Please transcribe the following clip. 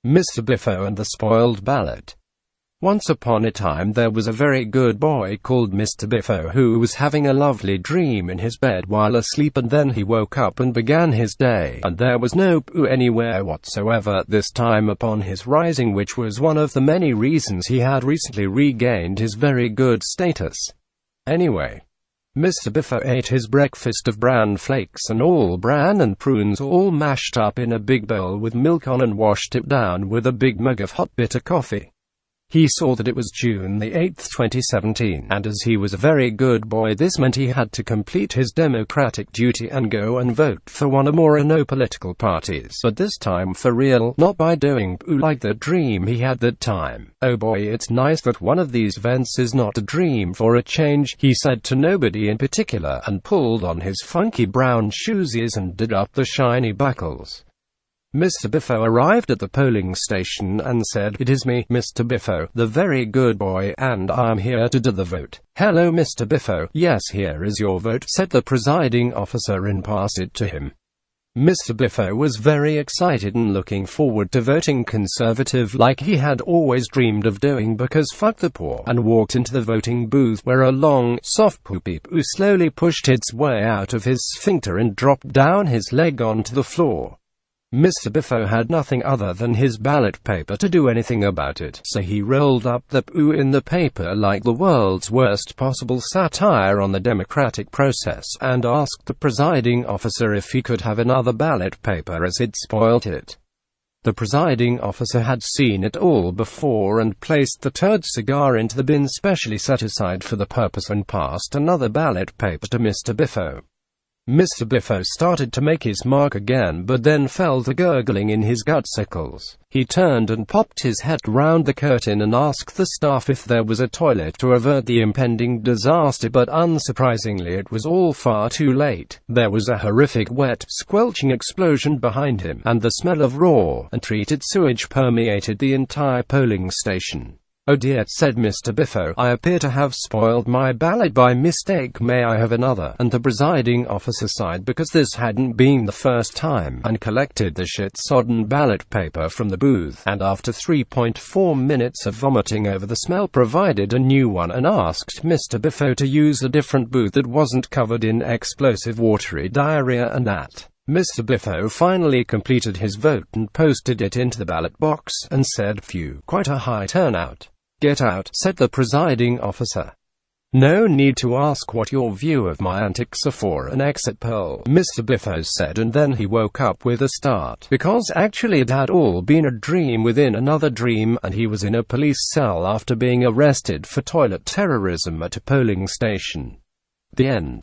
Mr. Biffo and the Spoiled Ballot. Once upon a time there was a very good boy called Mr. Biffo who was having a lovely dream in his bed while asleep, and then he woke up and began his day, and there was no poo anywhere whatsoever this time upon his rising, which was one of the many reasons he had recently regained his very good status. Anyway, Mr. Biffo ate his breakfast of bran flakes and all bran and prunes all mashed up in a big bowl with milk on, and washed it down with a big mug of hot bitter coffee. He saw that it was June the 8th, 2017, and as he was a very good boy, this meant he had to complete his democratic duty and go and vote for one or more political parties, but this time for real, not by doing poo like the dream he had that time. "Oh boy, it's nice that one of these events is not a dream for a change," he said to nobody in particular, and pulled on his funky brown shoesies and did up the shiny buckles. Mr. Biffo arrived at the polling station and said, "It is me, Mr. Biffo, the very good boy, and I'm here to do the vote." "Hello, Mr. Biffo." "Yes, here is your vote," said the presiding officer, and passed it to him. Mr. Biffo was very excited and looking forward to voting Conservative like he had always dreamed of doing, because fuck the poor, and walked into the voting booth where a long, soft poopy poo slowly pushed its way out of his sphincter and dropped down his leg onto the floor. Mr. Biffo had nothing other than his ballot paper to do anything about it, so he rolled up the poo in the paper like the world's worst possible satire on the democratic process, and asked the presiding officer if he could have another ballot paper as he'd spoilt it. The presiding officer had seen it all before and placed the turd cigar into the bin specially set aside for the purpose, and passed another ballot paper to Mr. Biffo. Mr. Biffo started to make his mark again, but then fell to gurgling in his gutsicles. He turned and popped his head round the curtain and asked the staff if there was a toilet to avert the impending disaster, but unsurprisingly it was all far too late. There was a horrific wet, squelching explosion behind him, and the smell of raw, untreated sewage permeated the entire polling station. "Oh dear," said Mr. Biffo, "I appear to have spoiled my ballot by mistake. May I have another?" And the presiding officer sighed, because this hadn't been the first time, and collected the shit-sodden ballot paper from the booth, and after 3.4 minutes of vomiting over the smell, provided a new one and asked Mr. Biffo to use a different booth that wasn't covered in explosive watery diarrhea, and that. Mr. Biffo finally completed his vote and posted it into the ballot box, and said, "Phew, quite a high turnout." "Get out," said the presiding officer. "No need to ask what your view of my antics are for an exit poll," Mr. Biffo said, and then he woke up with a start, because actually it had all been a dream within another dream, and he was in a police cell after being arrested for toilet terrorism at a polling station. The end.